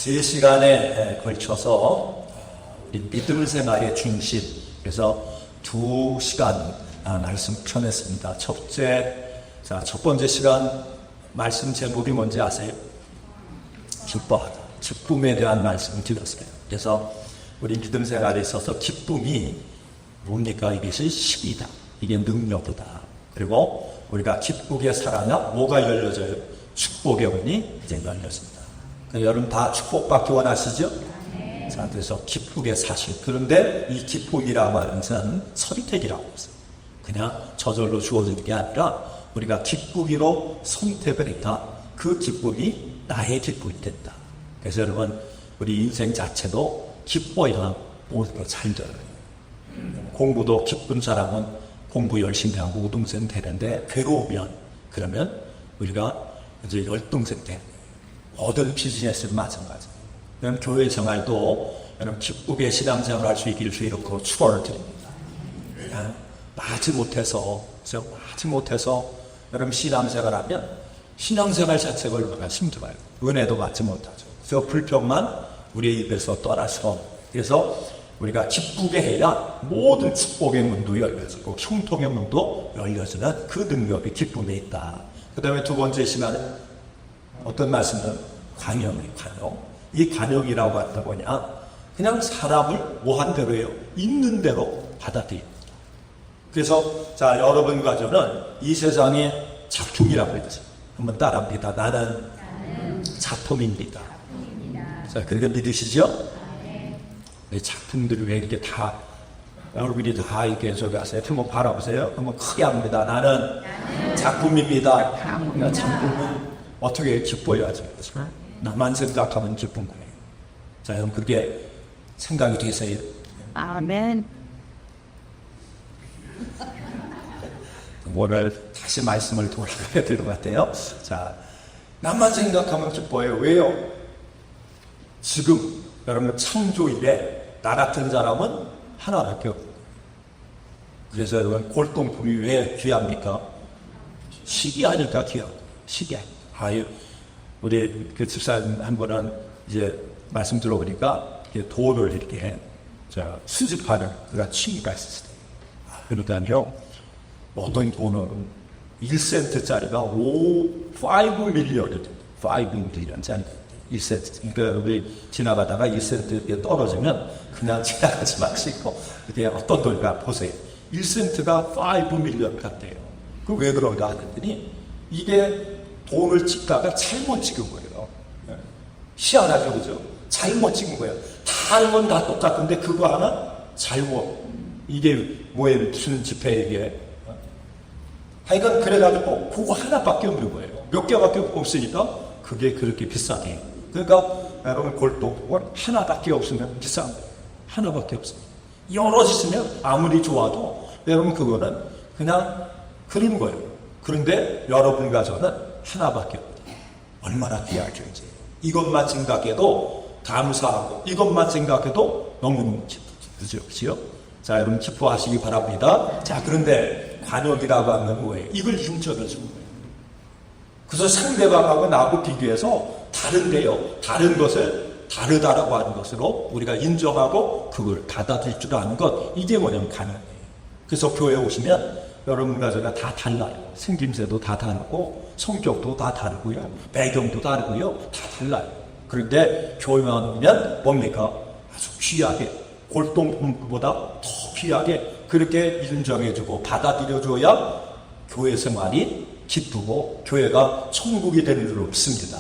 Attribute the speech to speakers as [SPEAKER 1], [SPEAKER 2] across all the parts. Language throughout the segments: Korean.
[SPEAKER 1] 3시간에 걸쳐서 우리 믿음 생활의 중심, 그래서 2시간 말씀 펴냈습니다. 첫 번째 시간 말씀 제목이 뭔지 아세요? 기뻐하다. 기쁨에 대한 말씀을 드렸어요. 그래서 우리 믿음 생활에 있어서 기쁨이 뭡니까? 이것이 힘이다. 이게 능력이다. 그리고 우리가 기쁘게 살아야 뭐가 열려져요? 축복의 문이 이제 열렸습니다. 여러분 다 축복받기 원하시죠? 자, 그래서 기쁘게 사실. 그런데 이 기쁨이라고 하는 것은 선택이라고 했어요. 그냥 저절로 주어지는 게 아니라 우리가 기쁘기로 선택을 했다. 그 기쁨이 나의 기쁨이 된다. 그래서 여러분, 우리 인생 자체도 기뻐야 모든 걸 잘 되어요. 공부도 기쁜 사람은 공부 열심히 하고 우등생 되는데 괴로우면 그러면 우리가 이제 열등생 돼. 모든 비즈니스도 마찬가지예요. 그럼 교회 생활도 여러분 기쁘게 신앙생활 할 수 있기를 주의롭고 축원을 드립니다. 마지 못해서 여러분 신앙생활 하면 신앙생활 자체가 얼마나 힘들어요. 은혜도 받지 못하죠. 그래서 불평만 우리의 입에서 떠날 수가 없어요. 그래서 우리가 기쁘게 해야 모든 축복의 문도 열려지고 형통의 문도 열려지는 그 능력이 기쁨에 있다. 그 다음에 두 번째 시간은 어떤 말씀은 관용이에요. 관용. 이 관용이라고 한다 뭐냐? 그냥 사람을 뭐한 대로 해요. 있는 대로 받아들입니다. 그래서 자, 여러분과 저는 이 세상의 작품이라고 했죠. 한번 따라합니다. 나는 작품입니다. 자, 그렇게 믿으시죠? 이 작품들이 왜 이렇게 다 여러분이 다 이렇게 저기 하세요. 한번 바라보세요. 한번 크게 합니다. 나는 작품입니다. 그러니까 작품은 어떻게 기뻐야죠? 나만 생각하면 기쁜 거예요. 자, 여러분 그렇게 생각이 되세요?
[SPEAKER 2] 아멘.
[SPEAKER 1] 오늘 다시 말씀을 돌아가야 될 것 같아요. 자, 나만 생각하면 기뻐요. 왜요? 지금 여러분 창조 이래 나 같은 사람은 하나밖에 없어요. 그래서 여러분 골동품이 왜 귀합니까? 시기 아닐까 귀하고. 시기 아유, 우리 그 집사님 한 번은 이제 말씀 들어보니까 돈을 이렇게 수집하는 그런 취미가 있었어요. 그러니까요, 어떤 돈은 1센트짜리가 5 밀리언이 돼요. 5 밀리언짜리 1센트. 그러니까 우리 지나가다가 1센트 떨어지면 그냥 지나가지 마시고, 그게 어떤 돈인가 보세요. 1센트가 5 밀리언 같대요. 그 왜 그런가 하더니 이게 돈을 찍다가 잘못 찍은 거예요. 희한하죠, 그죠? 잘못 찍은 거예요. 다른 건 다 똑같은데 그거 하나 잘못. 이게 뭐예요? 무슨 지폐 이게? 하여간 그래가지고 그거 하나밖에 없는 거예요. 몇 개밖에 없으니까 그게 그렇게 비싸게. 그러니까 여러분 골동품은 하나밖에 없으면 비싼 거예요. 하나밖에 없어요. 여러 있으면 아무리 좋아도 여러분 그거는 그냥 그런 거예요. 그런데 여러분과 저는 하나밖에 없다. 얼마나 귀하죠, 이제. 이것만 생각해도 감사하고, 이것만 생각해도 너무너무 기쁘죠. 그죠? 자, 여러분 기뻐하시기 바랍니다. 자, 그런데 관역이라고 하는 뭐예요? 이걸 흉전을 주는 거예요. 그래서 상대방하고 나하고 비교해서 다른데요. 다른 것을 다르다라고 하는 것으로 우리가 인정하고 그걸 받아들일 줄 아는 것, 이게 뭐냐면 관역이에요. 그래서 교회에 오시면 여러분과 제가 다 달라요. 생김새도 다 다르고 성격도 다 다르고요. 배경도 다르고요. 다 달라요. 그런데 교회만 오면 뭡니까? 아주 귀하게, 골동품보다 더 귀하게 그렇게 인정해주고 받아들여줘야 교회 생활이 기쁘고 교회가 천국이 되는 줄 믿습니다.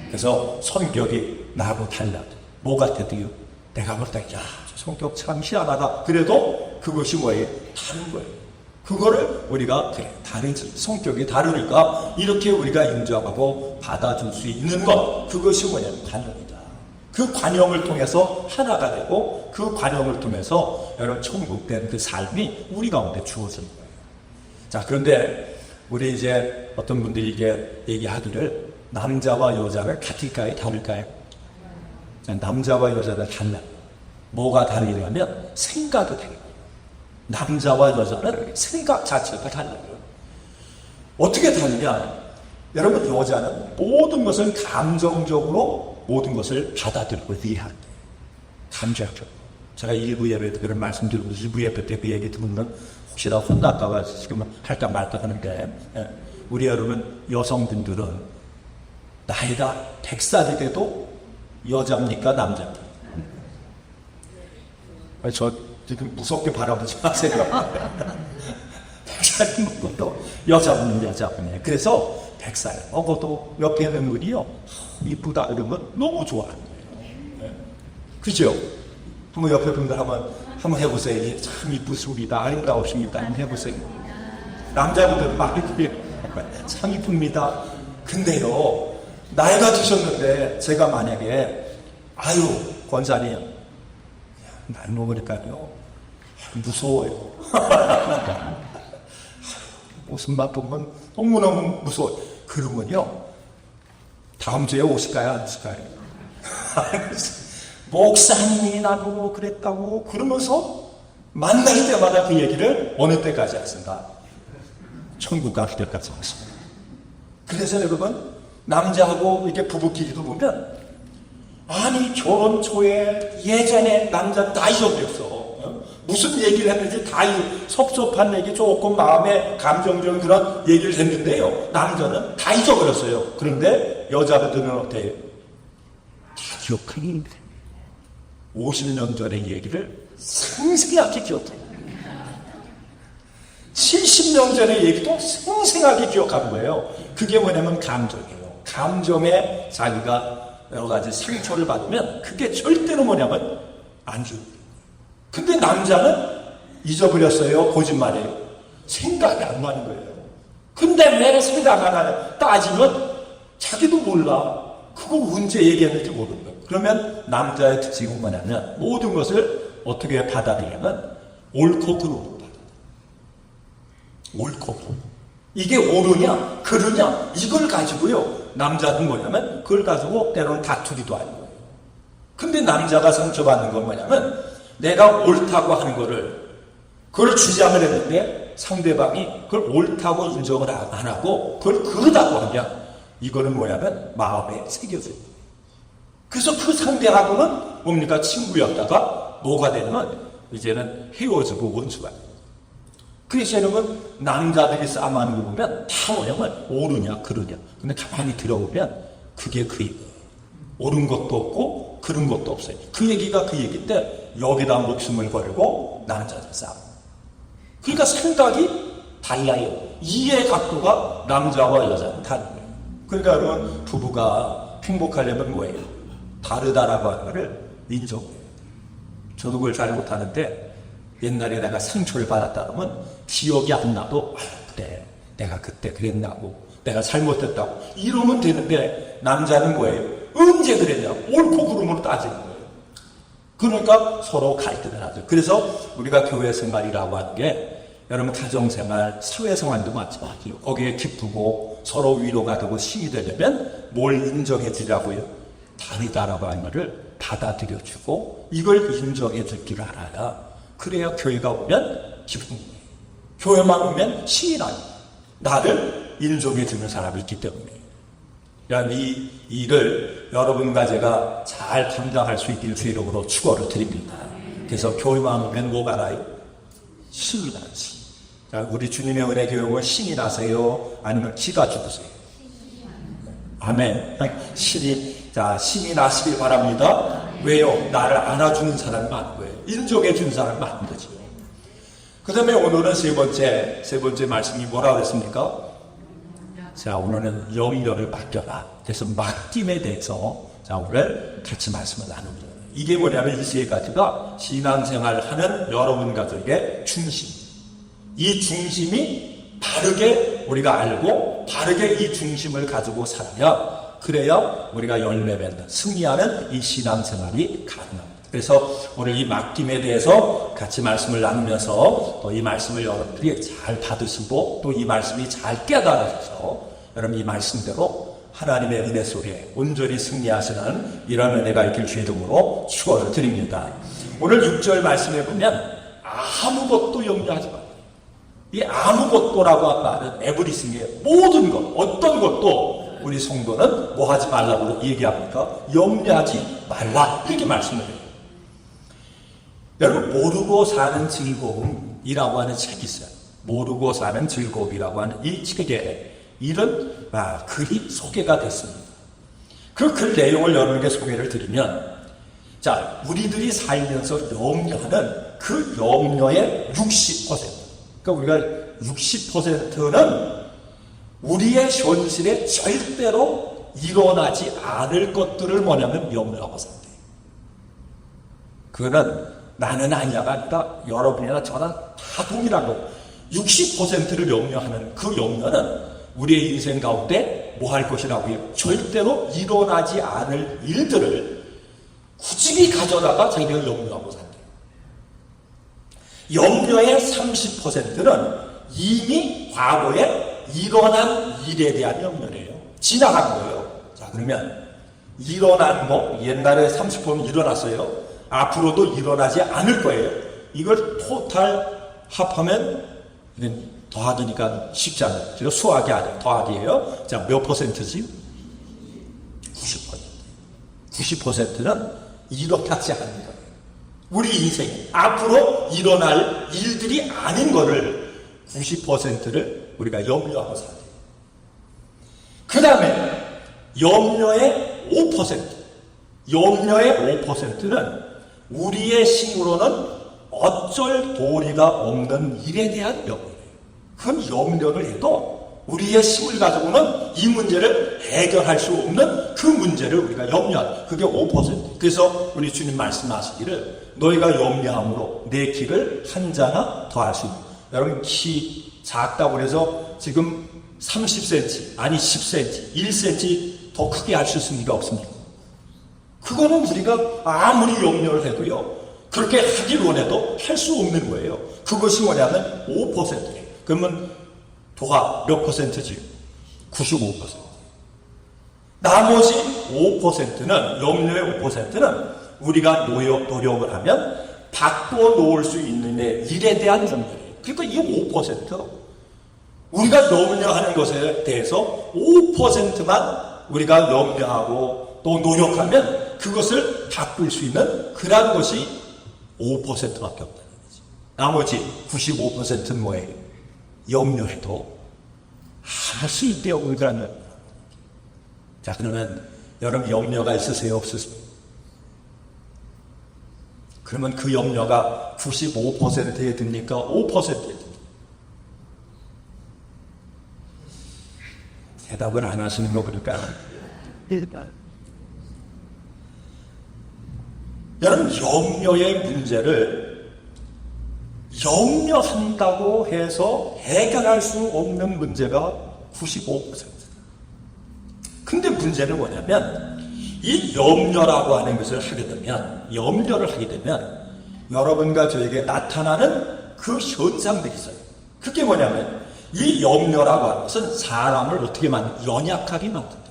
[SPEAKER 1] 그래서 성격이 나하고 달라요. 뭐 같아도요? 내가 볼 때 야, 성격 참 희한하다. 그래도 그것이 뭐예요? 다른 거예요. 그거를 우리가 다른 성격이 다르니까 이렇게 우리가 인정하고 받아줄 수 있는 것, 그것이 뭐냐면 관용이다. 그 관용을 통해서 하나가 되고 그 관용을 통해서 여러분 천국된 그 삶이 우리 가운데 주어지는 거예요. 자, 그런데 우리 이제 어떤 분들이 이게 얘기하기를 남자와 여자가 같을까요? 다를까요? 남자와 여자가 달라요. 뭐가 다르냐면 생각이 달라요. 남자와 여자는 생각 자체가 달라요. 어떻게 다르냐? 여러분, 여자는 모든 것을 감정적으로 모든 것을 받아들이고 이해하는 감정적. 제가 일부 예배 때 그런 말씀드리고 일부 예배 때 그 얘기 들으면 혹시나 혼날까 봐 지금 할까 말까 하는데, 우리 여러분 여성분들은 나이가 100살이 돼도 여자입니까 남자입니까? 저 지금 무섭게 바라보지 마세요. 100살이 먹어도 여자분은 여자분이에요. 그래서 100살 먹어도 옆에 있는 분이요 이쁘다 이러면 너무 좋아하는 거예요. 그죠? 한번 옆에 분들 한번 해보세요. 예, 참 이쁘십니다. 아름다우십니다. 한번 해보세요. 남자분들은 막 이렇게 참 이쁩니다. 근데요, 나이가 드셨는데 제가 만약에 아유 권사님 날 먹으니까요 무서워요. 모습만 보면 너무너무 무서워요. 그러면요 다음 주에 오실까요 안 오실까요? 목사님이 나보고 그랬다고 그러면서 만날 때마다 그 얘기를 어느 때까지 하신다? 천국 가기 때까지 하십니다. 그래서 여러분 남자하고 이렇게 부부끼리도 보면 아니 결혼 초에 예전에 남자 다 잊어버렸어. 무슨 얘기를 했는지 다 섭섭한 얘기 조금 마음에 감정적인 그런 얘기를 했는데요. 남자는 다 잊어버렸어요. 그런데 여자들은 어때요? 다 기억하기 50년 전의 얘기를 생생하게 기억해요. 70년 전의 얘기도 생생하게 기억하는 거예요. 그게 뭐냐면 감정이에요. 감정에 자기가 여러 가지 상처를 받으면 그게 절대로 뭐냐면 안 좋아요. 근데 남자는 잊어버렸어요. 거짓말이에요. 생각이 안 나는 거예요. 근데 왜 생각 안 하냐 따지면 자기도 몰라. 그거 언제 얘기했는지 모르는 거예요. 그러면 남자의 특징은 뭐냐면 모든 것을 어떻게 받아들이냐면 옳고 그르고 옳고 그르고. 이게 옳으냐 그르냐 이걸 가지고요 남자는 뭐냐면 그걸 가지고 때로는 다투기도 하는 거예요. 근데 남자가 상처받는 건 뭐냐면 내가 옳다고 하는 거를 그걸 주장을 했는데 상대방이 그걸 옳다고 인정을 안 하고 그걸 그르다고 하냐 이거는 뭐냐면 마음에 새겨져요. 그래서 그 상대하고는 뭡니까 친구였다가 뭐가 되면 이제는 헤어지고 원수가 돼요. 그래서 여러분 남자들이 싸움하는 거 보면 다 뭐냐면 옳으냐 그르냐. 근데 가만히 들어보면 그게 그 얘기예요. 옳은 것도 없고 그른 것도 없어요. 그 얘기가 그 얘기인데 여기다 목숨을 걸고 남자들 싸움. 그러니까 생각이 달라요. 이해 각도가 남자와 여자는 다른 거예요. 그러니까 여러분 부부가 행복하려면 뭐예요? 다르다라고 하는 거를 인정해요. 저도 그걸 잘 못하는데 옛날에 내가 상처를 받았다 그러면 기억이 안 나도 그래 내가 그때 그랬나고 내가 잘못했다고 이러면 되는데 남자는 뭐예요? 언제 그랬냐고 옳고 그름으로 따지는 거예요. 그러니까 서로 갈등을 하죠. 그래서 우리가 교회 생활이라고 하는 게 여러분 가정생활, 사회생활도 마찬가지예요. 거기에 기쁘고 서로 위로가 되고 힘이 되려면 뭘 인정해 주라고요? 다르다라고 하는 것을 받아들여주고 이걸 인정해 줄 줄 알아야 그래야 교회가 오면 기쁨. 교회만 오면 신이 나요. 나를 인정해 주는 사람이 있기 때문에. 이 일을 여러분과 제가 잘 감당할 수 있기를 주의 이름으로 축원을 드립니다. 그래서 교회만 오면 뭐가 나요? 신이 나지. 자, 우리 주님의 은혜 교육은 신이 나세요? 아니면 기가 죽으세요? 아멘. 신이 나시길 바랍니다. 왜요? 나를 안아주는 사람이 많은 거예요. 인정해주는 사람이 많은 거죠. 그 다음에 오늘은 세 번째 말씀이 뭐라고 했습니까? 자, 오늘은 영역을 맡겨라. 그래서 맡김에 대해서 자, 오늘 같이 말씀을 나눕니다. 이게 뭐냐면 이 세 가지가 신앙생활을 하는 여러분 가족의 중심. 이 중심이 바르게 우리가 알고 바르게 이 중심을 가지고 살아야 그래야 우리가 열매 맺는 승리하는 이 신앙생활이 가능합니다. 그래서 오늘 이 맡김에 대해서 같이 말씀을 나누면서 또 이 말씀을 여러분들이 잘 받으시고 또 이 말씀이 잘 깨달아져서 여러분 이 말씀대로 하나님의 은혜 속에 온전히 승리하시는 이런 은혜가 있길 주의 이름으로 축원을 드립니다. 오늘 6절 말씀에 보면 아무것도 염려하지 마. 이 아무것도라고 한 말은 에브리싱의 모든 것, 어떤 것도 우리 성도는 뭐 하지 말라고 얘기합니까? 염려하지 말라 이렇게 말씀을 해요. 여러분, 모르고 사는 즐거움이라고 하는 책이 있어요. 모르고 사는 즐거움이라고 하는 이 책에 이런 글이 소개가 됐습니다. 그 글 내용을 여러분에게 소개를 드리면, 자, 우리들이 살면서 염려하는 그 염려의 60%, 그러니까 우리가 60%는 우리의 현실에 절대로 일어나지 않을 것들을 뭐냐면 염려하고 산대요. 그거는 나는 아니야가 아니라 여러분이나 저나 다 동일하고 60%를 염려하는 그 염려는 우리의 인생 가운데 뭐 할 것이라고 해요? 절대로 일어나지 않을 일들을 굳이 가져다가 자기가 염려하고 산대요. 염려의 30%는 이미 과거에 일어난 일에 대한 염려래요. 지나간 거예요. 자, 그러면 일어난 거, 옛날에 30%는 일어났어요. 앞으로도 일어나지 않을 거예요. 이걸 토탈 합하면 더하니까 쉽지 않아요. 제가 수학이 아니에요. 더하기예요. 자, 몇 퍼센트지? 90%. 90%는 일어나지 않는 거예요. 우리 인생 앞으로 일어날 일들이 아닌 거를 90%를 우리가 염려하고 살아요. 그 다음에 염려의 5%. 염려의 5%는 우리의 힘으로는 어쩔 도리가 없는 일에 대한 염려예요. 그건 염려를 해도 우리의 힘을 가지고는 이 문제를 해결할 수 없는 그 문제를 우리가 염려하는, 그게 5%. 그래서 우리 주님 말씀하시기를 너희가 염려함으로 내 키를 한 자나 더 할 수 있는. 여러분, 키 작다고 해서 지금 30cm 아니 10cm 1cm 더 크게 할 수 있습니까? 없습니까? 그거는 우리가 아무리 염려를 해도요, 그렇게 하길 원해도 할 수 없는 거예요. 그것이 뭐냐면 5%예요. 그러면 도가 몇 퍼센트지? 95%. 나머지 5%는, 염려의 5%는 우리가 노력을 하면 바꿔 놓을 수 있는 일에 대한 염려예요. 그러니까 이 5%, 우리가 염려하는 것에 대해서 5%만 우리가 염려하고 또 노력하면 그것을 바꿀 수 있는 그런 것이 5%밖에 없다는 거지. 나머지 95%는 뭐예요? 염려해도 할 수 있대요. 그러면. 자, 그러면 여러분 염려가 있으세요? 없으세요? 그러면 그 염려가 95%에 듭니까? 5%에 듭니까? 대답을 안 하시는 거 보니까. 여러분, 염려의 문제를 염려한다고 해서 해결할 수 없는 문제가 95%. 근데 문제는 뭐냐면, 이 염려라고 하는 것을 하게 되면, 염려를 하게 되면 여러분과 저에게 나타나는 그 현상들이 있어요. 그게 뭐냐면, 이 염려라고 하는 것은 사람을 어떻게 연약하게 만든다.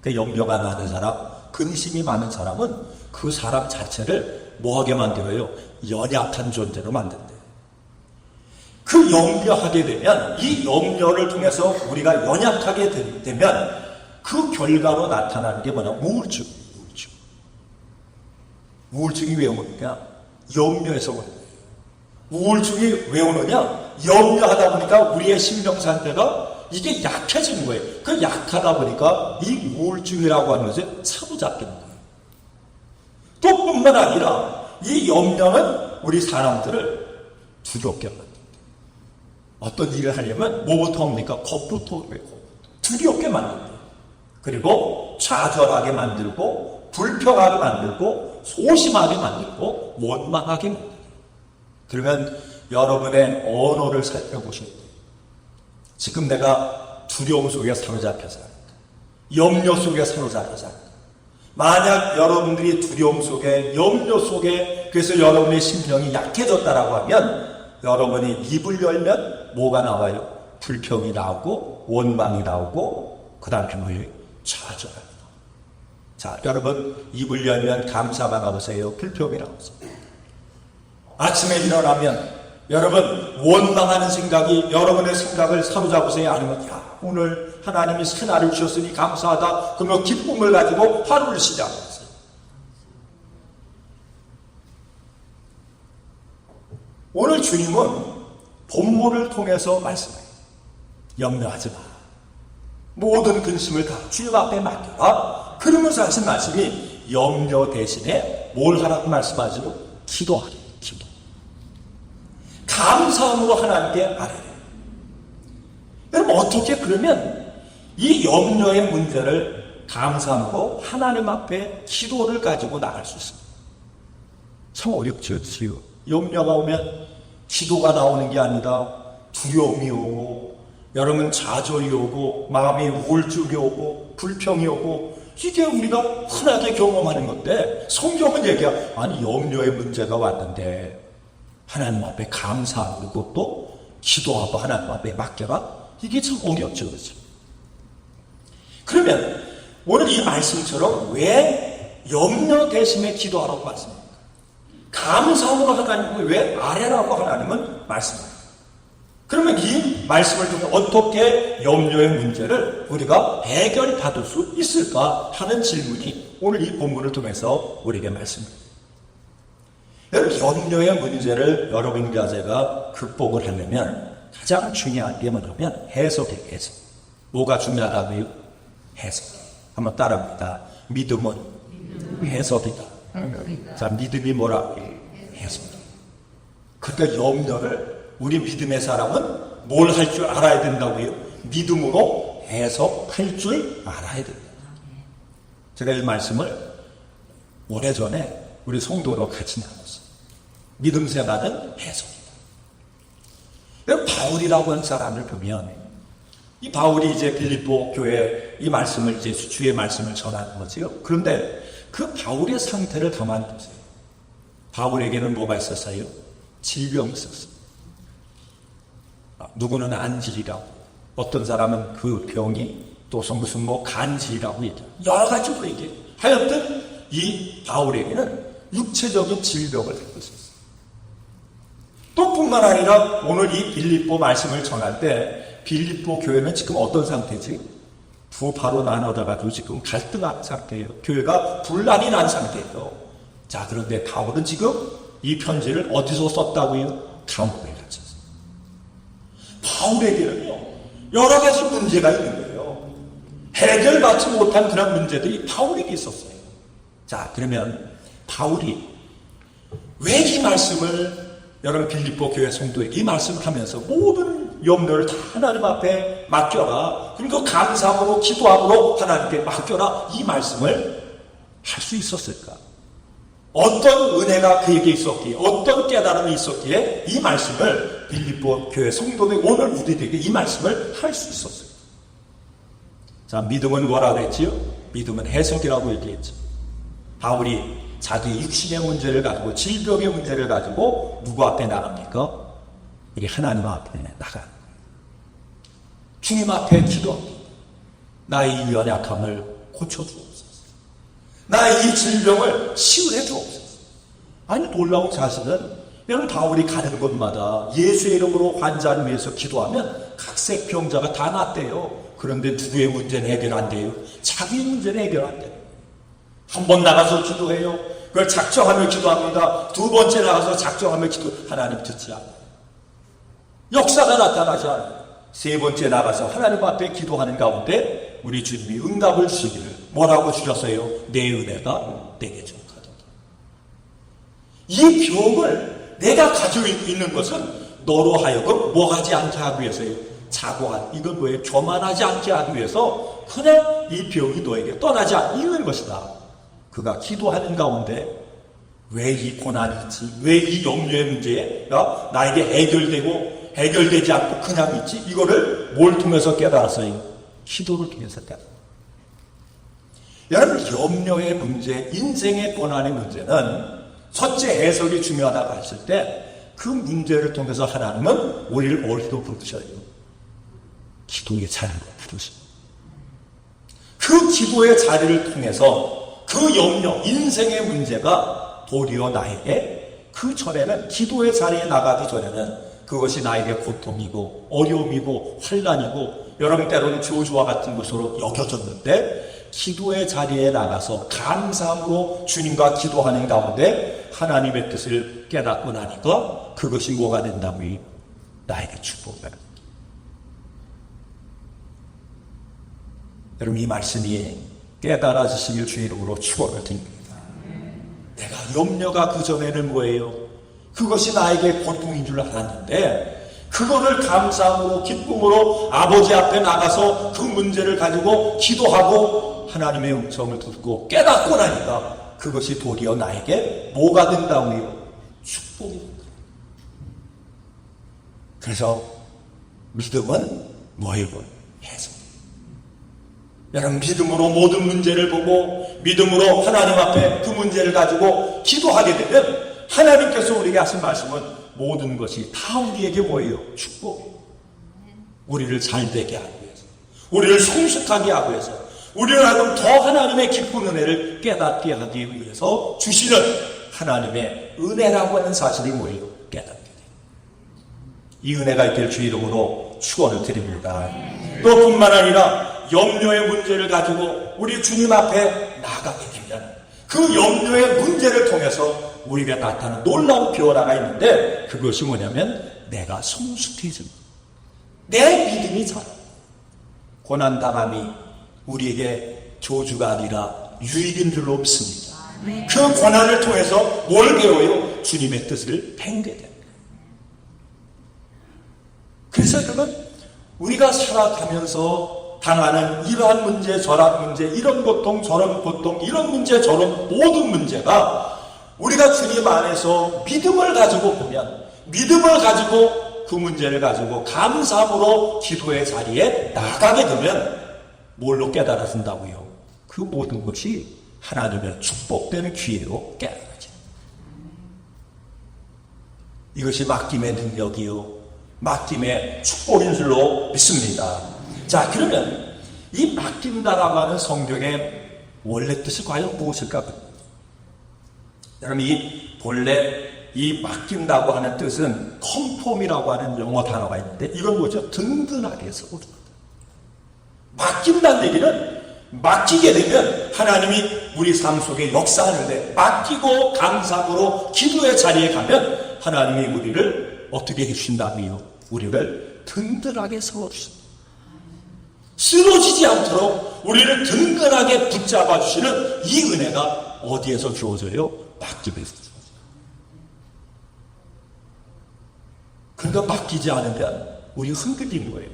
[SPEAKER 1] 그 염려가 많은 사람, 근심이 많은 사람은 그 사람 자체를 뭐하게 만들어요? 연약한 존재로 만든다. 그 염려하게 되면, 이 염려를 통해서 우리가 연약하게 되면 그 결과로 나타나는 게 뭐냐? 우울증. 우울증이 왜 오느냐? 염려해서 오는 거예요. 우울증이 왜 오느냐? 염려하다 보니까 우리의 신경 상태가 이게 약해지는 거예요. 그 약하다 보니까 이 우울증이라고 하는 것에 사로잡히는 거예요. 또 뿐만 아니라 이 염려는 우리 사람들을 두렵게 만듭니다. 어떤 일을 하려면 뭐부터 합니까? 겁부터 오고 두렵게 만듭니다. 그리고 좌절하게 만들고 불평하게 만들고 소심하게 만들고 원망하게 만들고. 그러면 여러분의 언어를 살펴보셔야 돼요. 지금 내가 두려움 속에 사로잡혀서 염려 속에 사로잡혀서, 만약 여러분들이 두려움 속에 염려 속에 그래서 여러분의 심령이 약해졌다라고 하면 여러분이 입을 열면 뭐가 나와요? 불평이 나오고 원망이 나오고 그 다음에 뭐예요? 좌절합니다. 자, 여러분 입을 열면 감사만 하세요? 불평이 나오세요? 아침에 일어나면 여러분, 원망하는 생각이 여러분의 생각을 사로잡으세요? 아니면 야, 오늘 하나님이 새 날을 주셨으니 감사하다, 그러면 기쁨을 가지고 하루를 시작하세요. 오늘 주님은 본문을 통해서 말씀해요. 염려하지 마. 모든 근심을 다 주님 앞에 맡겨라. 그러면서 하신 말씀이 염려 대신에 뭘 하라고 말씀하시고? 기도하라. 기도. 감사함으로 하나님께 아뢰라. 여러분, 어떻게 그러면 이 염려의 문제를 감사함으로 하나님 앞에 기도를 가지고 나갈 수 있습니다. 참 어렵죠. 염려가 오면 기도가 나오는 게 아니라 두려움이 오고, 여러분 좌절이 오고, 마음이 우울증이 오고, 불평이 오고, 이게 우리가 흔하게 경험하는 건데, 성경은 아니 염려의 문제가 왔는데 하나님 앞에 감사하고 또 기도하고 하나님 앞에 맡겨라. 이게 참 어렵죠, 그렇죠? 그러면 오늘 이 말씀처럼 왜 염려 대신에 기도하라고 말씀합니까? 감사함으로 하나님은 왜 아뢰라고 하나님은 말씀합니다. 그러면 이 말씀을 통해 어떻게 염려의 문제를 우리가 해결받을 수 있을까 하는 질문이 오늘 이 본문을 통해서 우리에게 말씀입니다. 여러분, 염려의 문제를 여러분과 제가 극복을 하려면 가장 중요한 게 뭐냐면 해석이에요. 해석. 뭐가 중요하다고요? 해석. 한번 따라합니다. 믿음은 해석이다. 자, 믿음이 뭐라고요? 해석이다. 그러니까 염려를 우리 믿음의 사람은 뭘 할 줄 알아야 된다고요? 믿음으로 해석할 줄 알아야 된다. 제가 이 말씀을 오래전에 우리 성도로 같이 나눴어요. 믿음 생활은 해석이다. 바울이라고 하는 사람을 보면, 이 바울이 이제 빌립보 교회 이 말씀을 이제 주의 말씀을 전하는 거지요. 그런데 그 바울의 상태를 가만히 보세요. 바울에게는 뭐가 있었어요? 질병이 있었어요. 누구는 안질이라고, 어떤 사람은 그 병이 또 무슨 간질이라고 얘기해요. 여러 가지로 얘기해요. 하여튼 이 바울에게는 육체적인 질병을 갖고 있었어요. 또 뿐만 아니라 오늘 이 빌립보 말씀을 전할 때 빌립보 교회는 지금 어떤 상태지? 부파로 나눠져가지고 지금 갈등한 상태예요. 교회가 분란이 난 상태예요. 자, 그런데 바울은 지금 이 편지를 어디서 썼다고요? 감옥에 갇혔어요. 바울에게는요, 여러 가지 문제가 있는 거예요. 해결받지 못한 그런 문제들이 바울에게 있었어요. 자, 그러면 바울이 왜 이 말씀을, 여러분 빌립보 교회 성도에게 이 말씀을 하면서 모든 염려를 다 하나님 앞에 맡겨라, 그리고 감사함으로 기도함으로 하나님께 맡겨라, 이 말씀을 할 수 있었을까? 어떤 은혜가 그에게 있었기에, 어떤 깨달음이 있었기에 이 말씀을 빌립보 교회 성도들, 오늘 우리들에게 이 말씀을 할 수 있었어요. 자, 믿음은 뭐라고 했지요? 믿음은 해석이라고 얘기했죠. 바울이 자기의 육신의 문제를 가지고, 질병의 문제를 가지고 누구 앞에 나갑니까? 우리 하나님 앞에 나가. 주님 앞에 기도합니다. 나의 이 연약함을 고쳐주옵소서. 나의 이 질병을 치유해 주옵소서. 아니, 놀라운 사실은 여러분, 바울이 가는 곳마다 예수의 이름으로 환자를 위해서 기도하면 각색 병자가 다 낫대요. 그런데 누구의 문제는 해결 안 돼요? 자기 문제는 해결 안 돼요. 한 번 나가서 기도해요. 그걸 작정하며 기도합니다. 두 번째 나가서 작정하며 기도, 하나님 듣지 않아요. 역사가 나타나지 않아요. 세 번째 나가서 하나님 앞에 기도하는 가운데 우리 주님이 응답을 주시기를 뭐라고 주셨어요? 내 은혜가 내게 족하도다. 이 병을 내가 가지고 있는 것은 너로 하여금 뭐 하지 않게 하기 위해서요? 자고한, 이건 뭐예요? 교만하지 않게 하기 위해서 그냥 이 병이 너에게 떠나지 않는 것이다. 그가 기도하는 가운데 왜 이 고난이 있지? 왜 이 염려의 문제가 나에게 해결되지 않고 그냥 있지? 이거를 뭘 통해서 깨달았어요? 기도를 통해서 깨달았어요. 여러분, 염려의 문제, 인생의 고난의 문제는 첫째 해석이 중요하다고 했을 때 그 문제를 통해서 하나님은 우리를 어디로 부르셔요? 기도의 자리로 부르셔요. 그 기도의 자리를 통해서 그 염려, 인생의 문제가 도리어 나에게 그 전에는 기도의 자리에 나가기 전에는 그것이 나에게 고통이고 어려움이고 환난이고 여러분 때로는 저주와 같은 것으로 여겨졌는데 기도의 자리에 나가서 감사함으로 주님과 기도하는 가운데 하나님의 뜻을 깨닫고 나니까 그것이 뭐가 된다고요? 나에게 축복이다. 여러분 이 말씀이 깨달아지시길 주의 이름으로 축원을 드립니다. 내가 염려가 그전에는 뭐예요? 그것이 나에게 고통인 줄 알았는데 그거를 감사함으로 기쁨으로 아버지 앞에 나가서 그 문제를 가지고 기도하고 하나님의 음성을 듣고 깨닫고 나니까 그것이 도리어 나에게 뭐가 된다고요? 축복이 된다. 그래서 믿음은 뭐예요? 해석. 여러분 믿음으로 모든 문제를 보고 믿음으로 하나님 앞에 그 문제를 가지고 기도하게 되면 하나님께서 우리에게 하신 말씀은 모든 것이 다 우리에게 뭐예요? 축복이에요. 우리를 잘되게 하기 위해서, 우리를 성숙하게 하기 위해서, 우리를 하여금 더 하나님의 깊은 은혜를 깨닫게 하기 위해서 주시는 하나님의 은혜라고 하는 사실이 뭐예요? 깨닫게 돼요. 이 은혜가 있길 주 이름으로 축원을 드립니다. 또 뿐만 아니라 염려의 문제를 가지고 우리 주님 앞에 나가게 되면 그 염려의 문제를 통해서 우리가 나타나는 놀라운 변화가 있는데 그것이 뭐냐면 내가 성숙해집니다. 내 믿음이 자라. 고난당함이 우리에게 조주가 아니라 유익인 줄로 믿습니다. 그 고난을 통해서 뭘 배워요? 주님의 뜻을 배우게 됩니다. 그래서 여러분 우리가 살아가면서 당하는 이러한 문제 저러한 문제 이런 고통 저런 고통 이런 문제 저런 모든 문제가 우리가 주님 안에서 믿음을 가지고 보면 믿음을 가지고 그 문제를 가지고 감사함으로 기도의 자리에 나가게 되면 뭘로 깨달아진다고요? 그 모든 것이 하나님의 축복되는 기회로 깨달아져요. 이것이 맡김의 능력이요 맡김의 축복인 줄로 믿습니다. 자, 그러면 이 맡긴다라고 하는 성경의 원래 뜻이 과연 무엇일까? 여러분 이 본래 이 맡긴다고 하는 뜻은 컨폼이라고 하는 영어 단어가 있는데 이건 뭐죠? 든든하게 세워준다. 맡긴다는 얘기는 맡기게 되면 하나님이 우리 삶 속에 역사하는데 맡기고 감사함으로 기도의 자리에 가면 하나님이 우리를 어떻게 해주신다고요? 우리를 든든하게 세워주신다. 쓰러지지 않도록 우리를 든든하게 붙잡아 주시는 이 은혜가 어디에서 주어져요? 맡김에서 주어져요. 그러니까 맡기지 않으면 우리 흔들리는 거예요.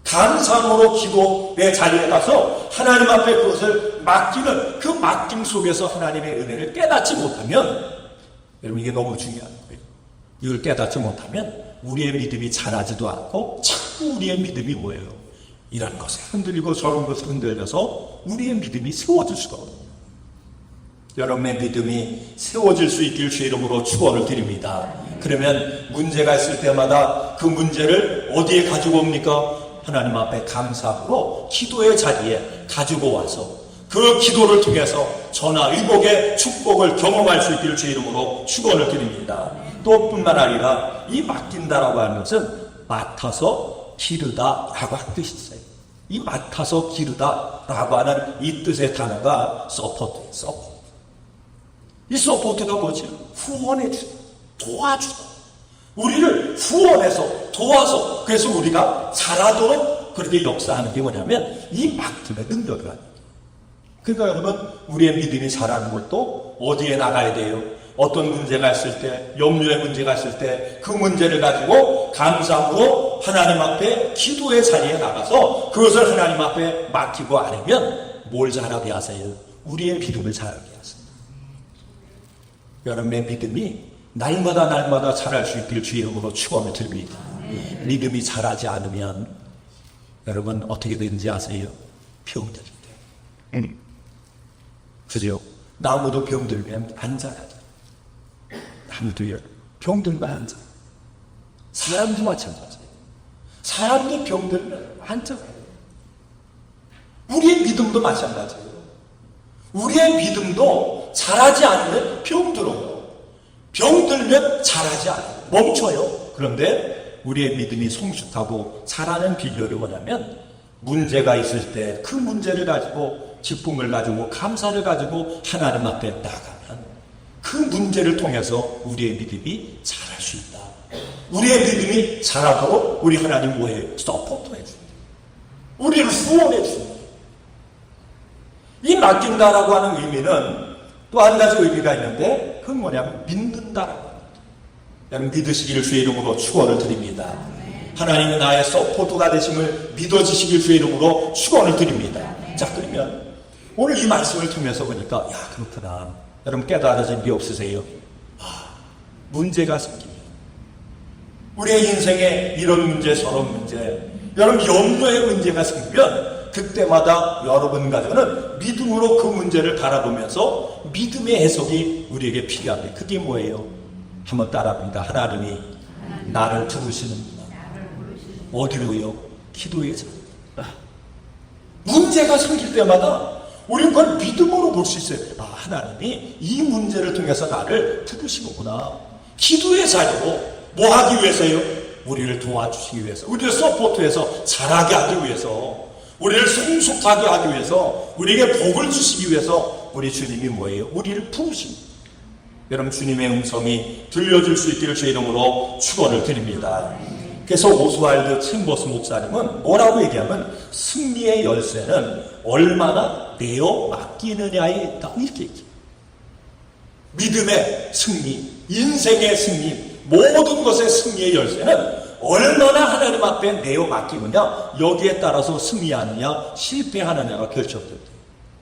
[SPEAKER 1] 감사함으로 기도의 자리에 가서 하나님 앞에 그것을 맡기는 그 맡김 속에서 하나님의 은혜를 깨닫지 못하면 여러분 이게 너무 중요한 거예요. 이걸 깨닫지 못하면 우리의 믿음이 자라지도 않고 자꾸 우리의 믿음이 뭐예요? 이런 것에 흔들리고 저런 것에 흔들려서 우리의 믿음이 세워질 수가 없어요. 여러분의 믿음이 세워질 수 있길 주의 이름으로 축원을 드립니다. 그러면 문제가 있을 때마다 그 문제를 어디에 가지고 옵니까? 하나님 앞에 감사함으로 기도의 자리에 가지고 와서 그 기도를 통해서 전화위복의 축복을 경험할 수 있기를 주의 이름으로 축원을 드립니다. 또 뿐만 아니라 이 맡긴다라고 하는 것은 맡아서 기르다라고 하는 뜻이 있어요. 이 맡아서 기르다라고 하는 이 뜻의 단어가 서포트예요. 서포트. 이 서포트가 뭐지? 후원해주다, 도와주다. 우리를 후원해서 도와서 그래서 우리가 잘하도록 그렇게 역사하는 게 뭐냐면 이 맡김의 능력이라는 거예요. 그러니까 여러분 우리의 믿음이 자라는 것도 어디에 나가야 돼요? 어떤 문제가 있을 때, 염려의 문제가 있을 때 그 문제를 가지고 감사함으로 하나님 앞에 기도의 자리에 나가서 그것을 하나님 앞에 맡기고 않으면 뭘 자라게 하세요? 우리의 믿음을 자라게 하세요. 여러분의 믿음이 날마다 자랄 수 있길 주의 이름으로 축원을 드립니다. 믿음이 자라지 않으면 여러분 어떻게 되는지 아세요? 병들게 돼요. 그죠? 나무도 병들면 안 자라죠. 나무도요. 병들면 안 자라요. 사람도 마찬가지예요. 사람도 병들면 안 자라요. 우리의 믿음도 마찬가지예요. 우리의 믿음도 자라지 않으면 병들어요. 병들면 잘하지 않아요. 멈춰요. 그런데 우리의 믿음이 성숙하고 잘하는 비결이 뭐냐면 문제가 있을 때 그 문제를 가지고 기쁨을 가지고 감사를 가지고 하나님 앞에 나가면 그 문제를 통해서 우리의 믿음이 자랄 수 있다. 우리의 믿음이 자라도록 우리 하나님 뭐예요? 서포트해 줍니다. 우리를 후원해 줍니다. 이 맡긴다라고 하는 의미는 또 한 가지 의미가 있는데 그건 뭐냐면 믿는다라고 합니다. 여러분 믿으시기를 주의 이름으로 축원을 드립니다. 하나님이 나의 서포트가 되심을 믿어지시길 주의 이름으로 축원을 드립니다. 자, 그러면 오늘 이 말씀을 통해서 보니까 야, 그렇구나. 여러분 깨달아진 게 없으세요? 문제가 생깁니다. 우리의 인생에 이런 문제 저런 문제, 여러분 염려의 문제가 생기면 그때마다 여러분 가정은 믿음으로 그 문제를 바라보면서 믿음의 해석이 우리에게 필요한데 그게 뭐예요? 한번 따라합니다. 하나님이 나를 들으시는구나. 어디로요? 기도에서. 문제가 생길 때마다 우리는 그걸 믿음으로 볼 수 있어요. 하나님이 이 문제를 통해서 나를 들으시는구나. 기도의 자리로 뭐 하기 위해서요? 우리를 도와주시기 위해서, 우리를 서포트해서 자라게 하기 위해서, 우리를 성숙하게 하기 위해서, 우리에게 복을 주시기 위해서 우리 주님이 뭐예요? 우리를 부르십니다. 여러분 주님의 음성이 들려줄 수 있기를 주의 이름으로 축원을 드립니다. 그래서 오스왈드 챔버스 목사님은 뭐라고 얘기하면 승리의 열쇠는 얼마나 내어 맡기느냐에 있다 이렇게 얘기해요. 믿음의 승리, 인생의 승리, 모든 것의 승리의 열쇠는 얼마나 하나님 앞에 내어 맡기느냐 여기에 따라서 승리하느냐 실패하느냐가 결정됩니다.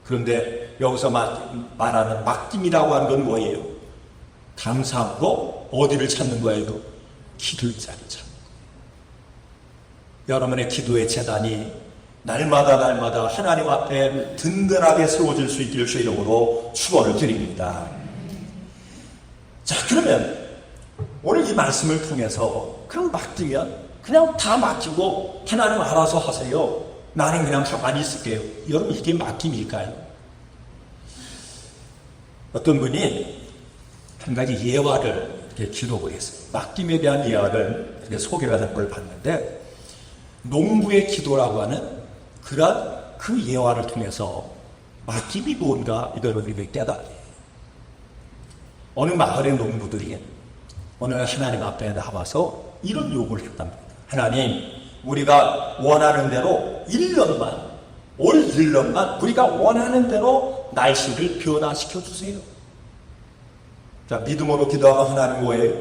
[SPEAKER 1] 그런데 여기서 말하는 맡김이라고 하는 건 뭐예요? 감사함으로 어디를 찾는 거예요? 기도의 자리를 찾는 거예요. 여러분의 기도의 재단이 날마다 하나님 앞에 든든하게 세워질 수 있기를 주의 이름으로 축원을 드립니다. 자, 그러면 오늘 이 말씀을 통해서 그럼 맡기면 그냥 다 맡기고 하나님 알아서 하세요. 나는 그냥 가만히 있을게요. 여러분 이게 맡김일까요? 어떤 분이 한 가지 예화를 이렇게 기록을 했어요. 맡김에 대한 예화를 이렇게 소개가 된 걸 봤는데 농부의 기도라고 하는 그런 그 예화를 통해서 맡김이 뭔가 이걸 우리가 깨달아요. 어느 마을의 농부들이 오늘 하나님 앞에 나와서 이런 요구를 했답니다. 하나님, 우리가 원하는 대로 1년만, 올 1년만 우리가 원하는 대로 날씨를 변화시켜 주세요. 자, 믿음으로 기도하면 하나님 뭐예요?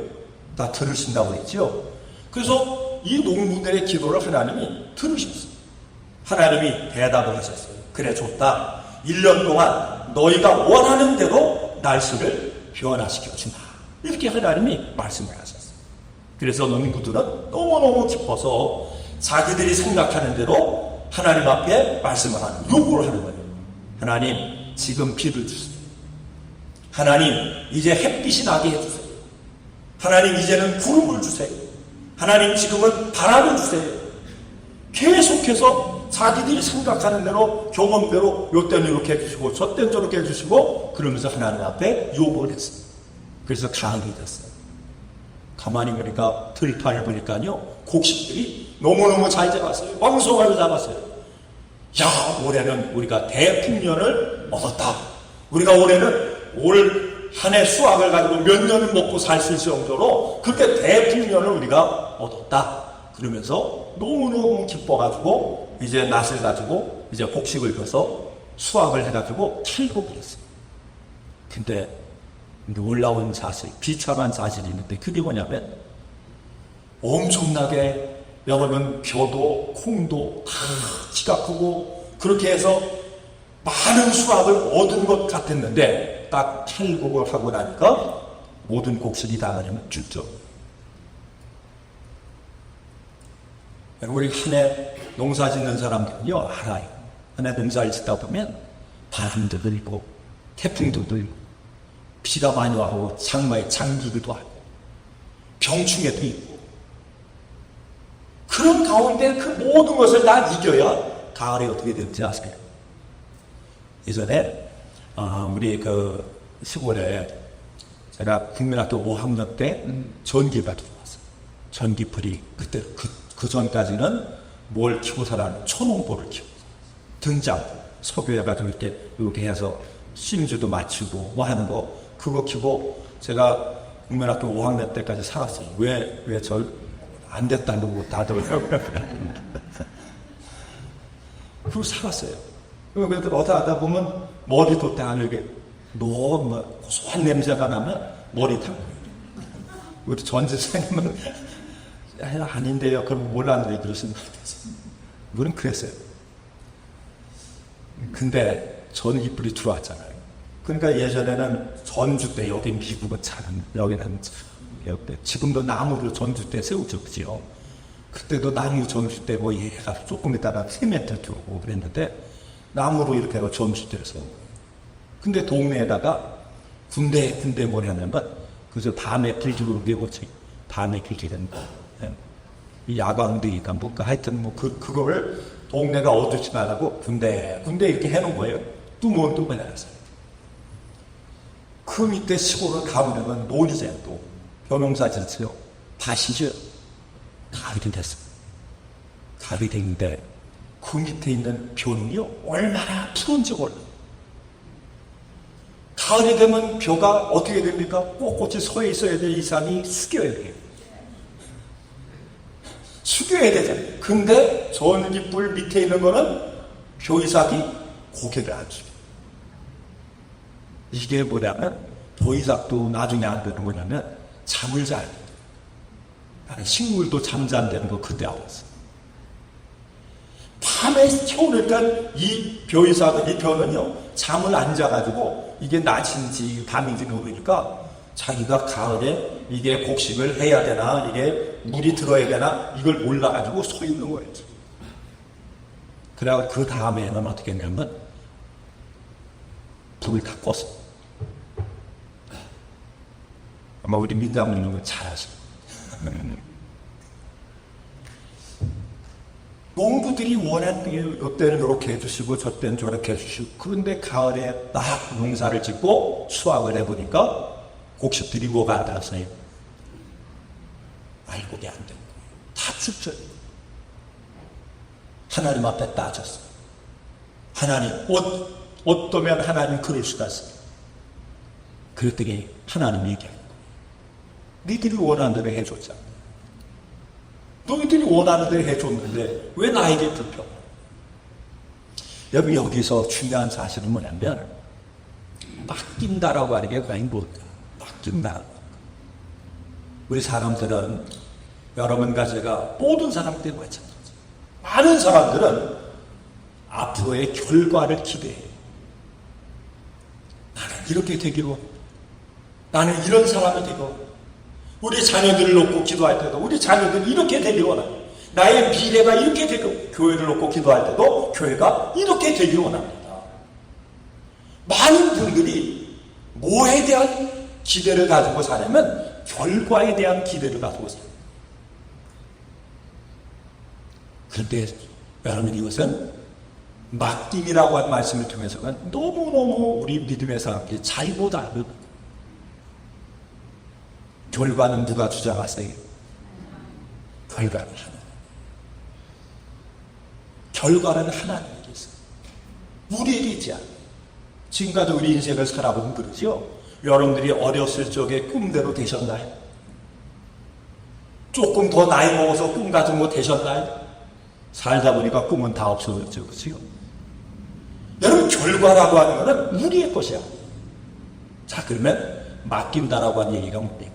[SPEAKER 1] 다 들으신다고 했죠. 그래서 이 농부들의 기도를 하나님이 들으셨어요. 하나님이 대답을 하셨어요. 그래, 좋다. 1년 동안 너희가 원하는 대로 날씨를 변화시켜 주마. 이렇게 하나님이 말씀을 하셨어요. 그래서 농부들은 너무너무 기뻐서 자기들이 생각하는 대로 하나님 앞에 말씀을 하는, 요구를 하는 거예요. 하나님, 지금 비를 주세요. 하나님, 이제 햇빛이 나게 해주세요. 하나님, 이제는 구름을 주세요. 하나님, 지금은 바람을 주세요. 계속해서 자기들이 생각하는 대로, 경험대로 요때는 이렇게 해주시고 저때는 저렇게 해주시고 그러면서 하나님 앞에 요구를 했어요. 그래서 가을이 됐어요. 가만히 보니까 들판을 보니까요, 곡식들이 너무너무 잘 자랐어요. 왕성하게 자랐어요. 야, 올해는 우리가 대풍년을 얻었다. 우리가 올해는 올 한 해 수확을 가지고 몇 년을 먹고 살 수 있을 정도로 그렇게 대풍년을 우리가 얻었다. 그러면서 너무너무 기뻐가지고 이제 낫을 가지고 이제 곡식을 펴서 수확을 해가지고 탈곡을 했어요. 근데 놀라운 사실, 비참한 사실이 있는데 그게 뭐냐면 엄청나게 여러분 벼도 콩도 다 키가 크고 그렇게 해서 많은 수확을 얻은 것 같았는데 딱 탈곡을 하고 나니까 모든 곡식이 다 그러면 죽죠. 우리 한 해 농사 짓는 사람들은요 알아요. 한 해 농사를 짓다 보면 바람도 들고 태풍도 들고 비가 많이 와고 장마에 장기기도 하고 병충해도 있고 그런 가운데 그 모든 것을 다 이겨야 가을에 어떻게 될지 아세요? 예전에 우리 그 시골에 제가 국민학교 5학년 때 전기가 들어왔어요. 전기불이 그때 그 전까지는 뭘 켜고 살았는 초롱불을 켜고 등장 석유에가 이렇게 해서 심주도 맞추고 뭐 하는 거 그거 켜고 제가 국민학교 5학년 때까지 살았어요. 왜 절 안 됐다고 다들 그리고 살았어요. 그래도 어디 하다 보면 머리 돋대 하늘게 너무 고소한 냄새가 나면 머리 타고 우리 전지사님은 아닌데요. 그럼 몰랐는데 그러시는 것 같아서 우리는 그랬어요. 근데 전기불이 들어왔잖아요. 그러니까 예전에는 전주대 여기 미국은 참 여기는 지금도 나무로 전주대 세우죠, 그죠? 그때도 나무 전주대 뭐 얘가 조금 있다가 3m 들어오고 그랬는데 나무로 이렇게 해서 전주대에서 근데 동네에다가 군대 뭐냐면 그저 밤에 불지르는 게 뭐지? 밤에 불지르는 거. 야광등이니까 뭐 하여튼 뭐 그걸 동네가 어두지 말라고 군대 이렇게 해놓은 거예요. 뚜껑 해놨어요. 그 밑에 시골을 가보려면 논이잖아요. 또 변홍사 지었어요. 밭이죠. 가을이 됐어요. 가을이 됐는데 그 밑에 있는 벼는요 얼마나 푸른지 몰라. 가을이 되면 벼가 어떻게 됩니까? 꼿꼿이 서 있어야 될 이상이 숙여야 돼요. 숙여야 되잖아요. 근데 전기불 밑에 있는 거는 벼이삭이 고개를 안 숙여. 이게 뭐냐면 벼이삭도 나중에 안 되는 거냐면 잠을 잘 때. 나는 식물도 잠잔다는 거 그때 알았어. 밤에 태우니까 이 벼이삭은 이 벼는요 잠을 안 자가지고 이게 낮인지 밤인지 모르니까 자기가 가을에 이게 곡식을 해야 되나 이게 물이 들어야 되나 이걸 몰라가지고 서 있는 거예요. 그래가 그 다음에는 어떻게 했냐면 불을 다 껐어. 아마 우리 민장님은 잘 아시죠. 농부들이 원한 이때는 이렇게 해주시고 저때는 저렇게 해주시고 그런데 가을에 딱 농사를 짓고 수확을 해보니까 곡식들이 뭐가 안 닿았어요. 알곡이 안 된 거예요. 다 죽죠. 하나님 앞에 따졌어요. 하나님 어떠면 하나님 그럴 수가 있어요. 그랬더니 하나님 얘기해요. 니들이 원하는 대로 해줬잖아. 너희들이 원하는 대로 해줬는데 왜 나에게 불평? 여기서 중요한 사실은 뭐냐면 맡긴다라고 하는 게 과연 뭘까? 맡긴다. 우리 사람들은 여러분과 제가 모든 사람들이 마찬가지. 많은 사람들은 앞으로의 결과를 기대해. 나는 이렇게 되기로, 나는 이런 사람이 되고, 우리 자녀들을 놓고 기도할 때도 우리 자녀들이 이렇게 되길 원합니다. 나의 미래가 이렇게 되고 교회를 놓고 기도할 때도 교회가 이렇게 되길 원합니다. 많은 분들이 뭐에 대한 기대를 가지고 사냐면 결과에 대한 기대를 가지고 살아요. 그런데 여러분 이것은 맡김이라고 한 말씀을 통해서는 너무너무 우리 믿음의 사람들이 잘못 알고 결과는 누가 주장하세요? 결과는 하나님. 결과는 하나님에게 있어요. 우리에게 있지 않아요. 지금까지 우리 인생을 살아보면 그러죠. 여러분들이 어렸을 적에 꿈대로 되셨나요? 조금 더 나이 먹어서 꿈 같은 거 되셨나요? 살다 보니까 꿈은 다 없어졌죠. 그렇죠? 여러분 결과라고 하는 것은 우리의 것이야. 자 그러면 맡긴다라고 하는 얘기가 뭡니까?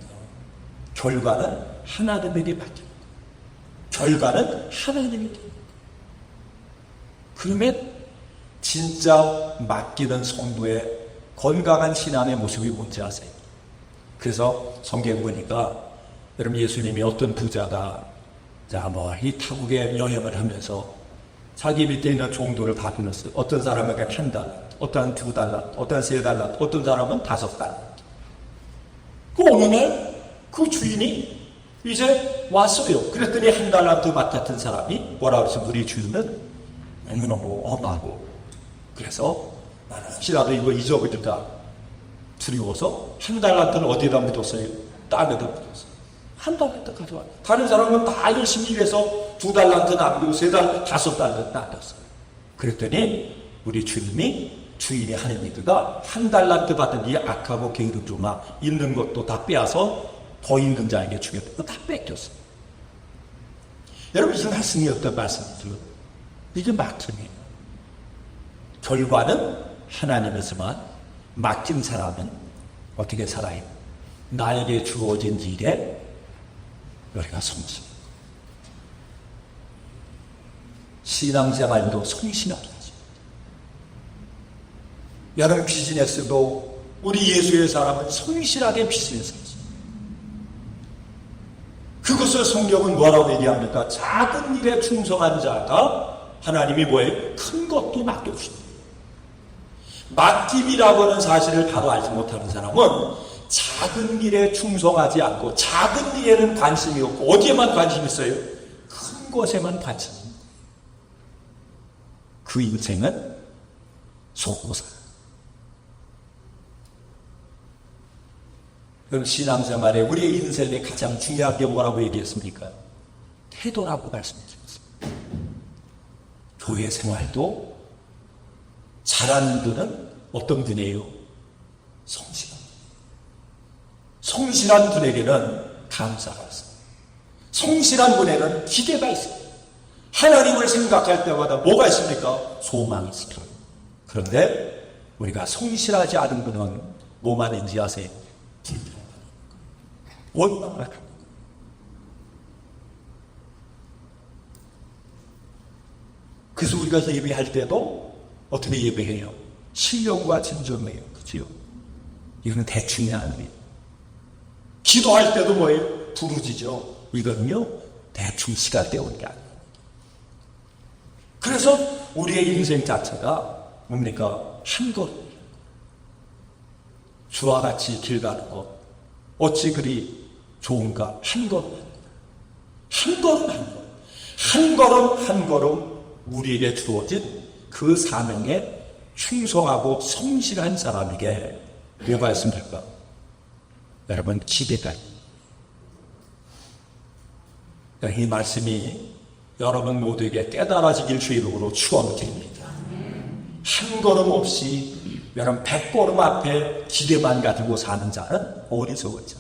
[SPEAKER 1] 결과는 하나님에게 맡깁니다. 결과는 하나님에게. 그러면 진짜 맡기는 성도의 건강한 신앙의 모습이 뭔지 아세요? 그래서 성경 보니까 여러분 예수님이 어떤 부자가 이 타국에 여행을 하면서 자기 밑에 있는 종도를 다 빌렸어요. 어떤 사람에게 한 달러, 어떤 2달러, 어떤 3달러, 어떤 사람은 5달러. 그 어느 날 그 주인이 이제 왔어요. 그랬더니 한 달란트 맡았던 사람이 뭐라 그랬어? 우리 주인은 너무너무 엄하고 그래서 나는 혹시라도 이거 잊어버리다 두려워서 한 달란트를 어디에다 묻었어요? 땅에다 묻었어요. 한 달란트 가져와. 다른 사람은 다 열심히 일해서 2달란트 남기고 3달, 5달란트 남겼어요. 그랬더니 우리 주님이 주인의 하느님이가 한 달란트 받은 이 악하고 게으르구나 있는 것도 다 빼앗아 더 있는 자에게 주겠다. 다 뺏겼어요. 여러분 이 말씀이 어떤 말씀이죠? 이게 말씀이에요. 결과는 하나님이지만 맡긴 사람은 어떻게 살아요? 나에게 주어진 일에 우리가 성실. 신앙생활도 성실하게 하죠. 여러분 비즈니스도 우리 예수의 사람은 성실하게 비즈니스 하죠. 그것을 성경은 뭐라고 얘기합니까? 작은 일에 충성한 자가 하나님이 뭐예요? 큰 것도 맡겨주십니다. 맡김이라고 하는 사실을 바로 알지 못하는 사람은 작은 일에 충성하지 않고 작은 일에는 관심이 없고 어디에만 관심이 있어요? 큰 것에만 관심이 있어요. 그 인생은 속고 살아요. 그럼 신앙생활에 우리의 인생에 가장 중요한 게 뭐라고 얘기했습니까? 태도라고 말씀드렸습니다. 교회 생활도 잘하는 분은 어떤 분이에요? 성실한 분. 성실한 분에게는 감사가 있어요. 성실한 분에게는 기대가 있어요. 하나님을 생각할 때마다 뭐가 있습니까? 소망이 있어요. 그런데 우리가 성실하지 않은 분은 뭐만 인지 아세요? 원망을. 그래서 우리가 예배할 때도 어떻게 예배해요? 신령과 진정해요. 그죠? 이거는 대충이 아니에요. 기도할 때도 뭐예요? 부르짖죠. 이거는요, 대충 시간 때우는 게 아니에요. 그래서 우리의 인생 자체가 뭡니까? 한 것. 주와 같이 길 가는 것. 어찌 그리 좋은가? 한 걸음. 한 걸음 한 걸음. 한 걸음 한 걸음 우리에게 주어진 그 사명에 충성하고 성실한 사람에게 왜 말씀드릴까? 여러분 기대가 이 말씀이 여러분 모두에게 깨달아지길 주의 이름으로 축원드립니다. 한 걸음 없이 여러분 100걸음 앞에 기대만 가지고 사는 자는 어리석었죠.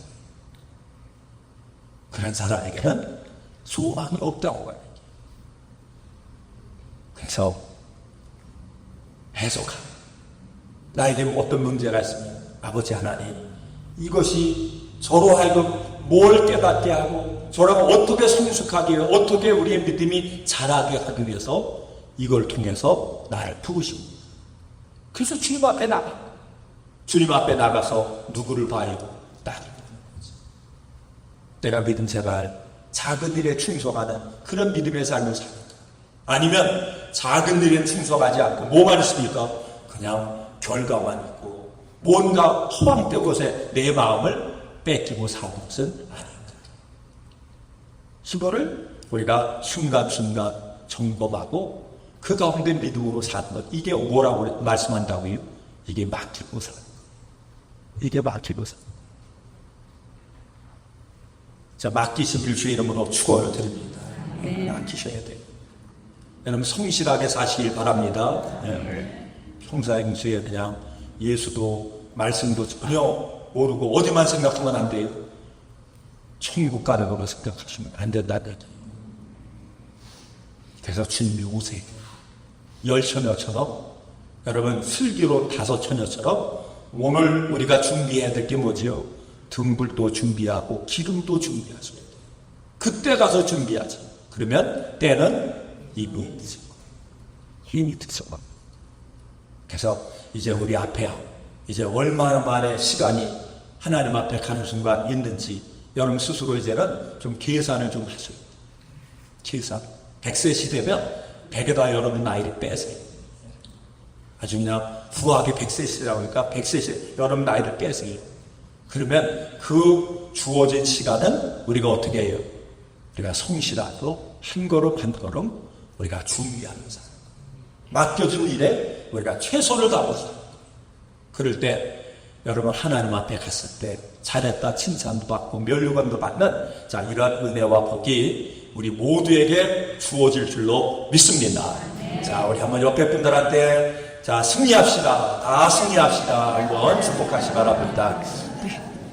[SPEAKER 1] 그런 사람에게는 소망이 없다고 해요. 그래서 해석합니다. 나에게 어떤 문제가 있으면 아버지 하나님 이것이 저로 하여금 뭘 깨닫게 하고 저라고 어떻게 성숙하게 어떻게 우리의 믿음이 자라게 하기 위해서 이걸 통해서 나를 부으십니다. 그래서 주님 앞에 나가. 주님 앞에 나가서 누구를 봐요? 나를. 내가 믿음 생활 작은 일에 충성하는 그런 믿음의 삶을 살다. 아니면 작은 일에 충성하지 않고 뭐만 있습니까? 그냥 결과만 있고 뭔가 허황된 것에 내 마음을 뺏기고 사는 것은 아닙니다. 이거를 우리가 순간순간 점검하고 그 가운데 믿음으로 사는 것. 이게 뭐라고 말씀한다고요? 이게 맡기고 사는 것. 이게 맡기고 사는 것. 자, 맡기시길 주의 이름으로 축원을 드립니다. 맡기셔야 돼요. 여러분 성실하게 사시길 바랍니다. 평상시에 그냥 예수도 말씀도 전혀 모르고 어디만 생각하면 안 돼요. 천국 가는 거로 생각하시면 안 된다. 그래서 주님이 오세요. 10처녀처럼 여러분 슬기로 5처녀처럼 오늘 우리가 준비해야 될 게 뭐지요? 등불도 준비하고 기름도 준비하죠. 그때 가서 준비하죠. 그러면 때는 이미 늦은 거예요. 이미 늦은 거예요. 그래서 이제 우리 앞에 이제 얼마나 만의 시간이 하나님 앞에 가는 순간 있는지 여러분 스스로 이제는 좀 계산을 좀 하셔요. 계산. 100세 시대면 100에다 여러분 나이를 빼세요. 아주 그냥 후하게 100세 시대라고 하니까 100세 시대 여러분 나이를 빼세요. 그러면 그 주어진 시간은 우리가 어떻게 해요? 우리가 성실하고 한 걸음 한 걸음 우리가 준비하면서 맡겨준 일에 우리가 최선을 다해서 그럴 때 여러분 하나님 앞에 갔을 때 잘했다 칭찬도 받고 면류관도 받는 자 이러한 은혜와 복이 우리 모두에게 주어질 줄로 믿습니다. 자 우리 한번 옆에 분들한테 자 승리합시다. 다 승리합시다. 한번 축복하시 바랍니다.